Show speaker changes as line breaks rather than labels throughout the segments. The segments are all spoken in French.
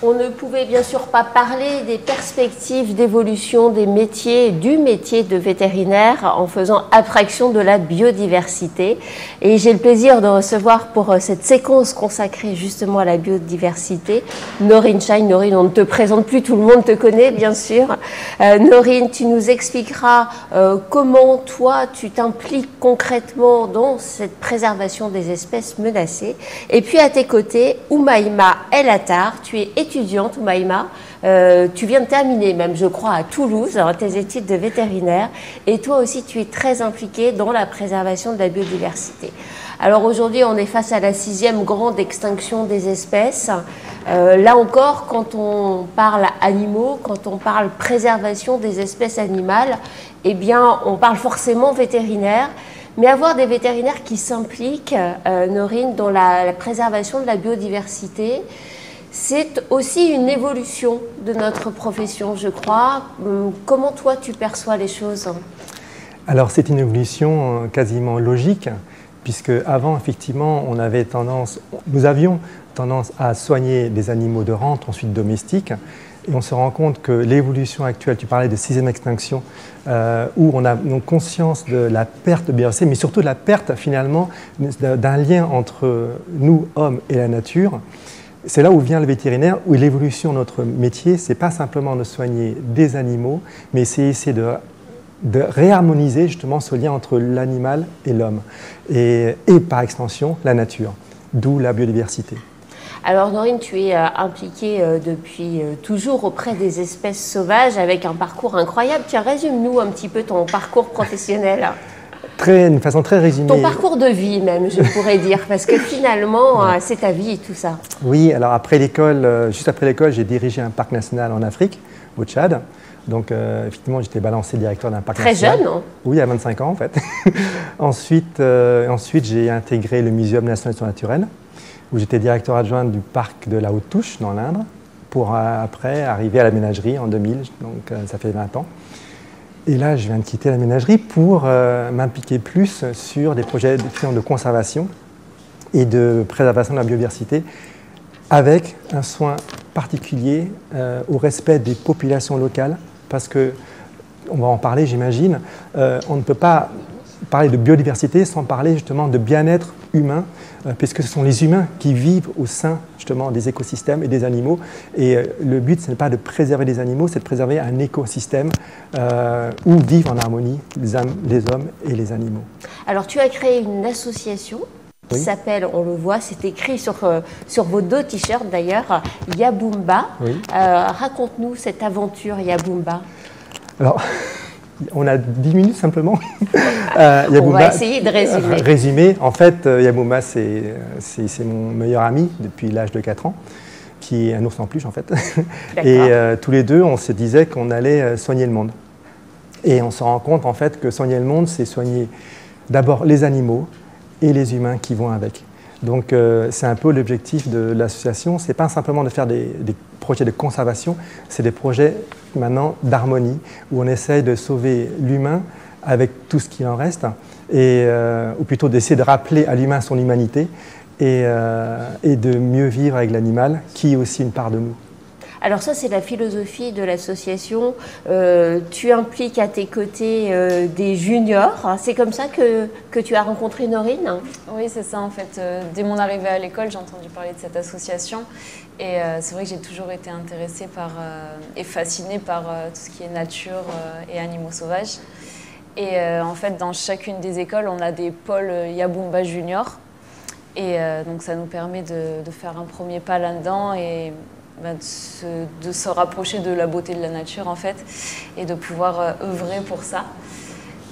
On ne pouvait bien sûr pas parler des perspectives d'évolution des métiers, du métier de vétérinaire en faisant abstraction de la biodiversité. Et j'ai le plaisir de recevoir pour cette séquence consacrée justement à la biodiversité, Norine Schein. Norine, on ne te présente plus, tout le monde te connaît bien sûr. Norine, tu nous expliqueras comment toi tu t'impliques concrètement dans cette préservation des espèces menacées. Et puis à tes côtés, Oumaïma El Attar, tu es étudiante, Oumaïma, tu viens de terminer même, je crois, à Toulouse, tes études de vétérinaire, et toi aussi tu es très impliquée dans la préservation de la biodiversité. Alors aujourd'hui, on est face à la 6e grande extinction des espèces. Là encore, quand on parle animaux, quand on parle préservation des espèces animales, eh bien, on parle forcément vétérinaire. Mais avoir des vétérinaires qui s'impliquent, Norine, dans la préservation de la biodiversité, c'est aussi une évolution de notre profession, je crois. Comment toi, tu perçois les choses?
Alors, c'est une évolution quasiment logique, puisque avant, effectivement, nous avions tendance à soigner des animaux de rente, ensuite domestiques, et on se rend compte que l'évolution actuelle, tu parlais de 6e extinction, où on a donc conscience de la perte de biodiversité, mais surtout de la perte finalement d'un lien entre nous, hommes, et la nature. C'est là où vient le vétérinaire, où l'évolution de notre métier, ce n'est pas simplement de soigner des animaux, mais c'est essayer de réharmoniser justement ce lien entre l'animal et l'homme, et par extension la nature, d'où la biodiversité.
Alors Norine, tu es impliquée depuis toujours auprès des espèces sauvages avec un parcours incroyable. Tiens, résume-nous un petit peu ton parcours professionnel.
D'une façon très résumée.
Ton parcours de vie même, je pourrais dire, parce que finalement, c'est ta vie et tout ça.
Oui, alors après l'école, juste après l'école, j'ai dirigé un parc national en Afrique, au Tchad. Donc effectivement, j'étais balancé directeur d'un parc national.
Très jeune, non?
Oui, à 25 ans en fait. Ensuite, j'ai intégré le Muséum national d'histoire naturelle, où j'étais directeur adjoint du parc de la Haute-Touche, dans l'Indre, pour après arriver à la ménagerie en 2000, donc ça fait 20 ans. Et là, je viens de quitter la ménagerie pour m'impliquer plus sur des projets de conservation et de préservation de la biodiversité, avec un soin particulier au respect des populations locales, parce que, on va en parler j'imagine, on ne peut pas parler de biodiversité sans parler justement de bien-être humain, puisque ce sont les humains qui vivent au sein justement des écosystèmes et des animaux. Et le but, ce n'est pas de préserver les animaux, c'est de préserver un écosystème où vivent en harmonie les hommes et les animaux.
Alors tu as créé une association qui s'appelle, on le voit, c'est écrit sur vos 2 t-shirts d'ailleurs, Yaboumba. Oui. Raconte-nous cette aventure Yaboumba.
Alors, on a 10 minutes simplement.
On va essayer de résumer.
Résumer, en fait, Yaboumba, c'est mon meilleur ami depuis l'âge de 4 ans, qui est un ours en peluche en fait. Et tous les deux, on se disait qu'on allait soigner le monde. Et on se rend compte en fait que soigner le monde, c'est soigner d'abord les animaux et les humains qui vont avec. Donc c'est un peu l'objectif de l'association, c'est pas simplement de faire des projets de conservation, c'est des projets maintenant d'harmonie, où on essaye de sauver l'humain avec tout ce qu'il en reste, ou plutôt d'essayer de rappeler à l'humain son humanité, et de mieux vivre avec l'animal, qui est aussi une part de nous.
Alors ça, c'est la philosophie de l'association. Tu impliques à tes côtés des juniors. C'est comme ça que tu as rencontré Norine?
Oui, c'est ça en fait. Dès mon arrivée à l'école, j'ai entendu parler de cette association. Et c'est vrai que j'ai toujours été intéressée et fascinée par tout ce qui est nature et animaux sauvages. Et en fait, dans chacune des écoles, on a des pôles Yaboumba Junior. Et donc ça nous permet de faire un premier pas là-dedans et de se rapprocher de la beauté de la nature en fait et de pouvoir œuvrer pour ça.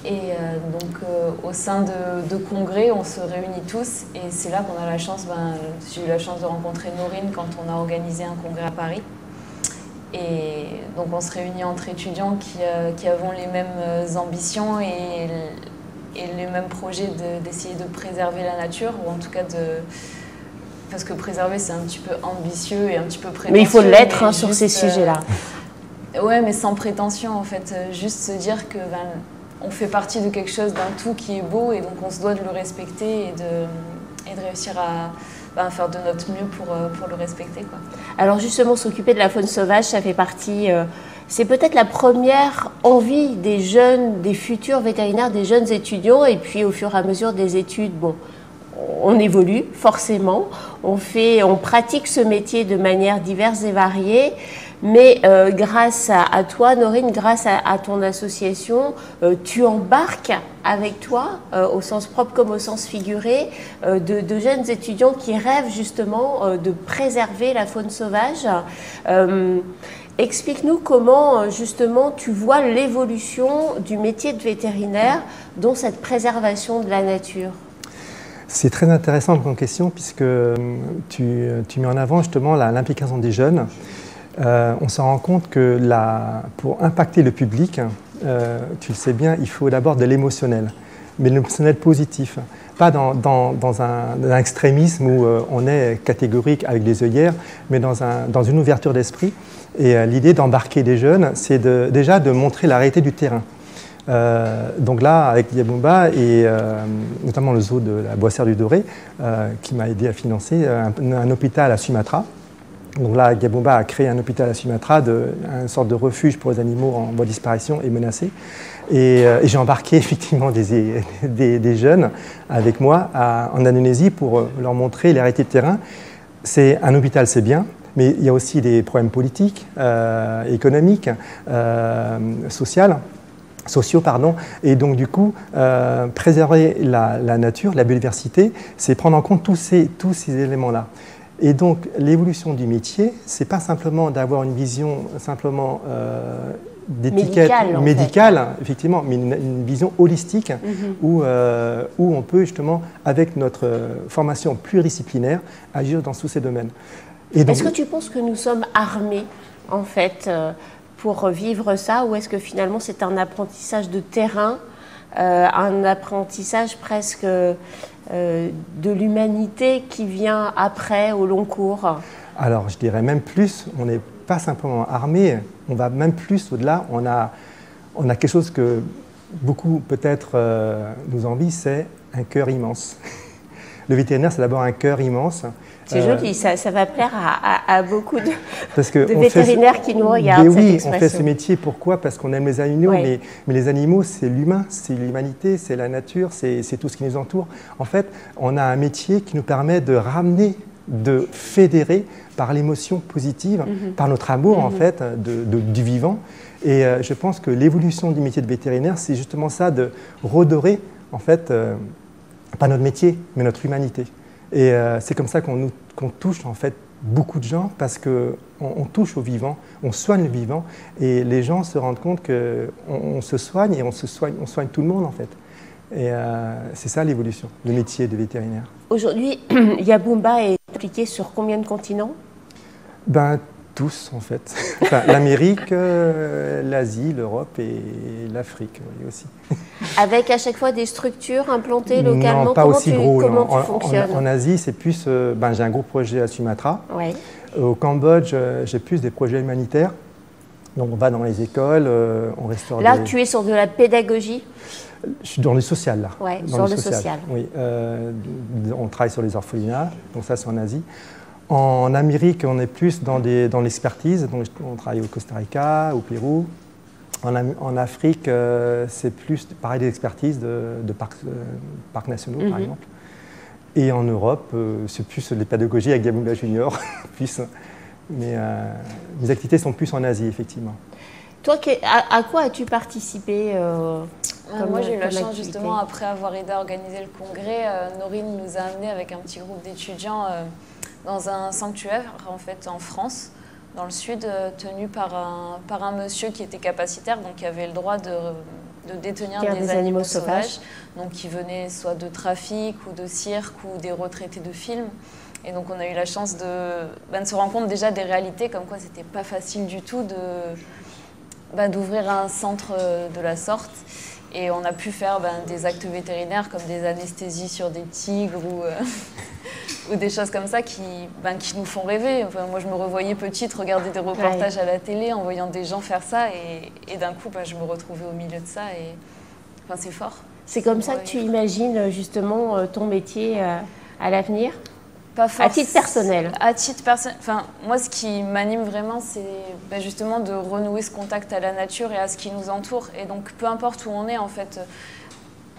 Et donc au sein de congrès, on se réunit tous et c'est là qu'on a la chance, j'ai eu la chance de rencontrer Norine quand on a organisé un congrès à Paris. Et donc on se réunit entre étudiants qui avons les mêmes ambitions et les mêmes projets d'essayer de préserver la nature, ou en tout cas parce que préserver c'est un petit peu ambitieux et un petit peu prétentieux.
Mais il faut l'être sur ces sujets-là.
Ouais, mais sans prétention en fait, juste se dire que on fait partie de quelque chose, d'un tout qui est beau, et donc on se doit de le respecter et de réussir faire de notre mieux pour le respecter, quoi.
Alors justement, s'occuper de la faune sauvage, ça fait partie... c'est peut-être la première envie des jeunes, des futurs vétérinaires, des jeunes étudiants, et puis au fur et à mesure des études, bon, on évolue forcément, on pratique ce métier de manière diverse et variée, mais grâce à toi, Norine, grâce à ton association, tu embarques avec toi, au sens propre comme au sens figuré, de jeunes étudiants qui rêvent justement de préserver la faune sauvage. Explique-nous comment justement tu vois l'évolution du métier de vétérinaire dans cette préservation de la nature.
C'est très intéressant comme question puisque tu mets en avant justement l'implication des jeunes. On se rend compte que pour impacter le public, tu le sais bien, il faut d'abord de l'émotionnel, mais l'émotionnel positif. Pas dans un extrémisme où on est catégorique avec des œillères, mais dans une ouverture d'esprit. Et l'idée d'embarquer des jeunes, c'est déjà de montrer la réalité du terrain. Donc là, avec Yabumba et notamment le zoo de la Boissière du Doré, qui m'a aidé à financer un hôpital à Sumatra. Donc là, Yabumba a créé un hôpital à Sumatra, une sorte de refuge pour les animaux en voie de disparition et menacés. Et j'ai embarqué effectivement des jeunes avec moi en Indonésie pour leur montrer les réalités de terrain. C'est un hôpital, c'est bien, mais il y a aussi des problèmes politiques, économiques, sociaux, pardon. Et donc du coup, préserver la nature, la biodiversité, c'est prendre en compte tous ces éléments-là. Et donc l'évolution du métier, c'est pas simplement d'avoir une vision simplement d'étiquette médicale, effectivement, mais une vision holistique où on peut justement, avec notre formation pluridisciplinaire, agir dans tous ces domaines.
Est-ce que tu penses que nous sommes armés, en fait, pour vivre ça, ou est-ce que finalement c'est un apprentissage de terrain, un apprentissage presque de l'humanité qui vient après, au long cours?
Alors, je dirais même plus, on n'est pas simplement armé, on va même plus au-delà, on a quelque chose que beaucoup peut-être nous envient, c'est un cœur immense. Le vétérinaire, c'est d'abord un cœur immense.
C'est joli, ça va plaire à beaucoup de
vétérinaires
qui nous regardent.
Oui, on fait ce métier, pourquoi? Parce qu'on aime les animaux, mais les animaux, c'est l'humain, c'est l'humanité, c'est la nature, c'est tout ce qui nous entoure. En fait, on a un métier qui nous permet de ramener, de fédérer par l'émotion positive, par notre amour en fait du vivant. Et je pense que l'évolution du métier de vétérinaire, c'est justement ça, de redorer en fait, pas notre métier, mais notre humanité. Et c'est comme ça qu'on touche en fait beaucoup de gens, parce qu'on touche au vivant, on soigne le vivant, et les gens se rendent compte qu'on se soigne et on soigne tout le monde en fait. Et c'est ça l'évolution, le métier de vétérinaire.
Aujourd'hui, Yabumba est appliqué sur combien de continents?
Tous en fait. Enfin, l'Amérique, l'Asie, l'Europe et l'Afrique aussi.
Avec à chaque fois des structures implantées localement?
Non, pas aussi gros.
Comment tu fonctionnes?
En Asie, c'est plus... j'ai un gros projet à Sumatra.
Ouais.
Au Cambodge, j'ai plus des projets humanitaires. Donc on va dans les écoles, on restaure
Là, tu es sur de la pédagogie?
Je suis dans le social, là.
Oui, sur le social.
Oui, on travaille sur les orphelinats, donc ça c'est en Asie. En Amérique, on est plus dans l'expertise, donc on travaille au Costa Rica, au Pérou. En Afrique, c'est plus pareil des expertises de parcs nationaux, par exemple. Et en Europe, c'est plus les pédagogies avec Yabumba Junior, mais mes activités sont plus en Asie, effectivement.
Toi, à quoi as-tu participé
Moi, j'ai eu la chance, justement, après avoir aidé à organiser le congrès, Norine nous a amenés avec un petit groupe d'étudiants dans un sanctuaire, en fait, en France, dans le sud, tenu par un monsieur qui était capacitaire, donc qui avait le droit de détenir des animaux sauvages, donc qui venaient soit de trafic ou de cirque ou des retraités de films. Et donc on a eu la chance de se rendre compte déjà des réalités, comme quoi c'était pas facile du tout d'ouvrir un centre de la sorte. Et on a pu faire des actes vétérinaires comme des anesthésies sur des tigres ou des choses comme ça qui nous font rêver. Enfin, moi, je me revoyais petite regarder des reportages à la télé en voyant des gens faire ça. Et d'un coup, je me retrouvais au milieu de ça. Et c'est fort.
C'est comme ça que tu imagines justement ton métier à l'avenir?
Pas
à titre personnel.
À titre personnel. Enfin, moi, ce qui m'anime vraiment, c'est justement de renouer ce contact à la nature et à ce qui nous entoure. Et donc, peu importe où on est, en fait,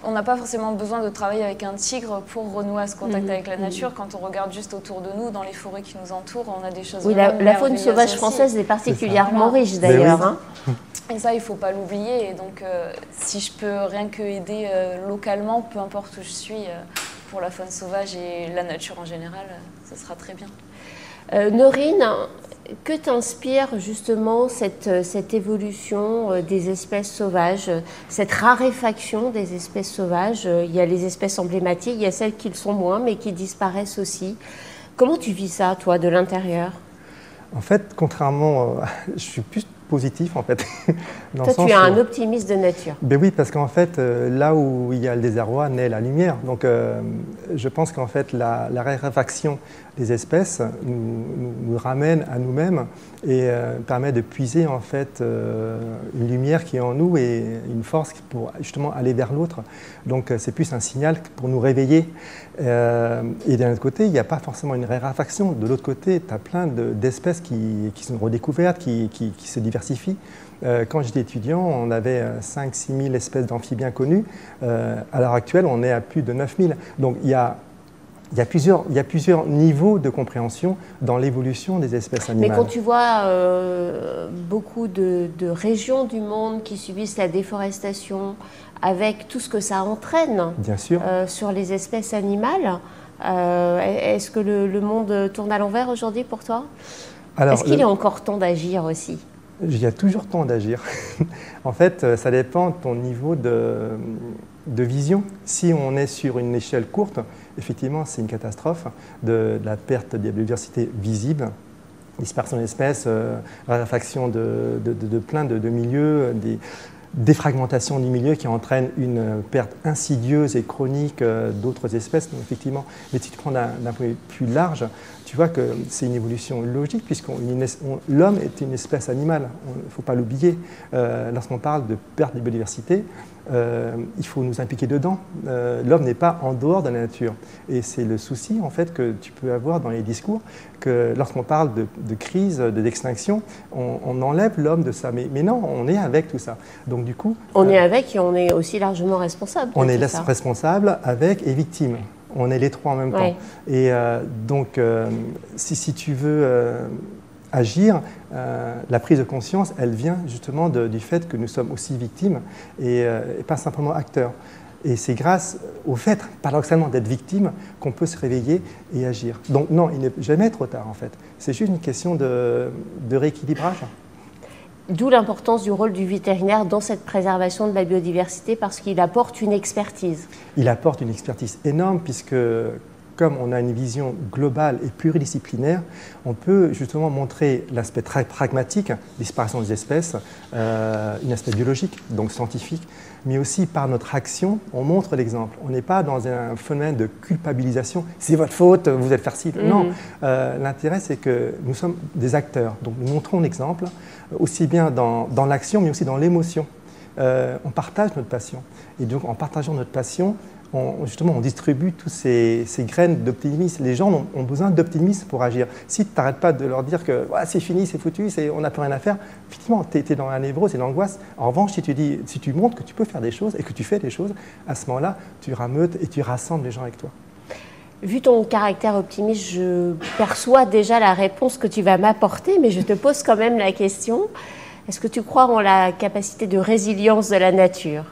on n'a pas forcément besoin de travailler avec un tigre pour renouer à ce contact avec la nature. Quand on regarde juste autour de nous, dans les forêts qui nous entourent, on a des choses
la faune sauvage française est particulièrement riche, d'ailleurs.
Oui.
Hein.
Et ça, il ne faut pas l'oublier. Et donc, si je peux rien que aider localement, peu importe où je suis, pour la faune sauvage et la nature en général, ce sera très bien.
Norine, que t'inspire justement cette évolution des espèces sauvages, cette raréfaction des espèces sauvages? Il y a les espèces emblématiques, il y a celles qui le sont moins, mais qui disparaissent aussi. Comment tu vis ça, toi, de l'intérieur?
En fait, contrairement, je suis plus positif en fait.
Toi, tu es un optimiste de nature.
Ben oui, parce qu'en fait, là où il y a le désarroi naît la lumière. Donc, je pense qu'en fait, la raréfaction des espèces nous ramène à nous-mêmes et permet de puiser en fait une lumière qui est en nous et une force pour justement aller vers l'autre. Donc, c'est plus un signal pour nous réveiller. Et d'un autre côté, il n'y a pas forcément une raréfaction. De l'autre côté, tu as plein d'espèces qui sont redécouvertes, qui se diversifient. Quand j'étais étudiant, on avait 5-6 000 espèces d'amphibiens connues. À l'heure actuelle, on est à plus de 9 000. Donc il y a plusieurs niveaux de compréhension dans l'évolution des espèces animales.
Mais quand tu vois beaucoup de régions du monde qui subissent la déforestation, avec tout ce que ça entraîne
bien sûr.
Sur les espèces animales, est-ce que le monde tourne à l'envers aujourd'hui pour toi? Est-ce qu'il est encore temps d'agir aussi?
Il y a toujours temps d'agir. En fait, ça dépend de ton niveau de vision. Si on est sur une échelle courte, effectivement, c'est une catastrophe de la perte de biodiversité visible, dispersion d'espèces, raréfaction de plein de milieux, défragmentation du milieu qui entraîne une perte insidieuse et chronique d'autres espèces, effectivement. Mais si tu prends d'un point de vue plus large, tu vois que c'est une évolution logique puisque l'homme est une espèce animale, il ne faut pas l'oublier. Lorsqu'on parle de perte de biodiversité, il faut nous impliquer dedans. L'homme n'est pas en dehors de la nature. Et c'est le souci en fait, que tu peux avoir dans les discours, que lorsqu'on parle de crise, d'extinction, on enlève l'homme de ça. Mais non, on est avec tout ça. Donc du coup...
On est avec et on est aussi largement responsable.
On est responsable avec et victime. On est les trois en même temps. Et donc, si tu veux agir, la prise de conscience, elle vient justement du fait que nous sommes aussi victimes et pas simplement acteurs. Et c'est grâce au fait, paradoxalement, d'être victime qu'on peut se réveiller et agir. Donc non, il n'est jamais trop tard en fait. C'est juste une question de rééquilibrage.
D'où l'importance du rôle du vétérinaire dans cette préservation de la biodiversité parce qu'il apporte une expertise. Il
apporte une expertise énorme puisque, comme on a une vision globale et pluridisciplinaire, on peut justement montrer l'aspect très pragmatique, disparition des espèces, un aspect biologique, donc scientifique, mais aussi par notre action, on montre l'exemple. On n'est pas dans un phénomène de culpabilisation, c'est votre faute, vous êtes faire ci. Non, l'intérêt c'est que nous sommes des acteurs, donc nous montrons l'exemple, aussi bien dans l'action, mais aussi dans l'émotion. On partage notre passion, et donc en partageant notre passion, justement, on distribue toutes ces graines d'optimisme. Les gens ont besoin d'optimisme pour agir. Si tu n'arrêtes pas de leur dire que c'est fini, c'est foutu, on n'a plus rien à faire, effectivement, tu es dans la névrose et l'angoisse. En revanche, si tu montres que tu peux faire des choses et que tu fais des choses, à ce moment-là, tu rameutes et tu rassembles les gens avec toi.
Vu ton caractère optimiste, je perçois déjà la réponse que tu vas m'apporter, mais je te pose quand même la question. Est-ce que tu crois en la capacité de résilience de la nature ?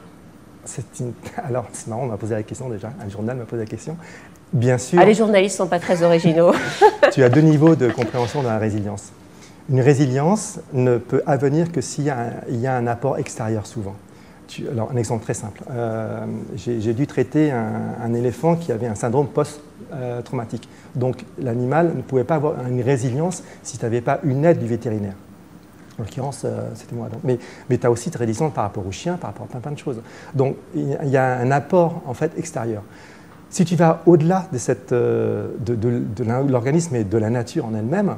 Alors, c'est marrant, on m'a posé la question déjà, un journal m'a posé la question. Bien sûr.
Les journalistes ne sont pas très originaux.
Tu as deux niveaux de compréhension de la résilience. Une résilience ne peut advenir que s'il y a un apport extérieur souvent. Alors, un exemple très simple. J'ai dû traiter un éléphant qui avait un syndrome post-traumatique. Donc, l'animal ne pouvait pas avoir une résilience si tu n'avais pas une aide du vétérinaire. En l'occurrence, c'était moi. Donc. Mais tu as aussi de résilience par rapport aux chiens, par rapport à plein de choses. Donc, il y a un apport en fait, extérieur. Si tu vas au-delà de l'organisme et de la nature en elle-même,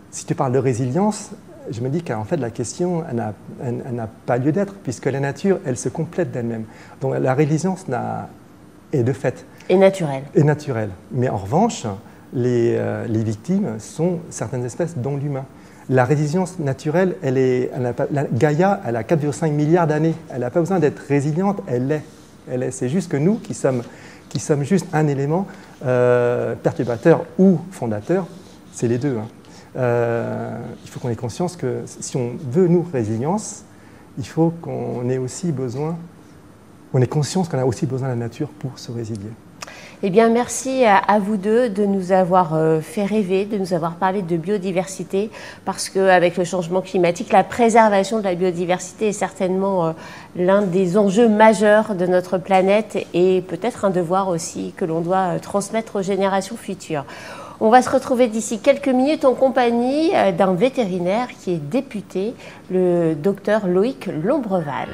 si tu parles de résilience, je me dis qu'en fait, la question, elle n'a pas lieu d'être, puisque la nature, elle se complète d'elle-même. Donc, la résilience est de fait.
Et naturelle.
Et naturelle. Mais en revanche, les victimes sont certaines espèces, dont l'humain. La résilience naturelle, Gaïa, elle a 4,5 milliards d'années. Elle n'a pas besoin d'être résiliente, elle l'est. C'est juste que nous, qui sommes juste un élément perturbateur ou fondateur, c'est les deux. Il faut qu'on ait conscience que si on veut, nous, résilience, il faut qu'on ait aussi besoin, on ait conscience qu'on a aussi besoin de la nature pour se résilier.
Eh bien, merci à vous deux de nous avoir fait rêver, de nous avoir parlé de biodiversité, parce qu'avec le changement climatique, la préservation de la biodiversité est certainement l'un des enjeux majeurs de notre planète et peut-être un devoir aussi que l'on doit transmettre aux générations futures. On va se retrouver d'ici quelques minutes en compagnie d'un vétérinaire qui est député, le docteur Loïc Lombreval.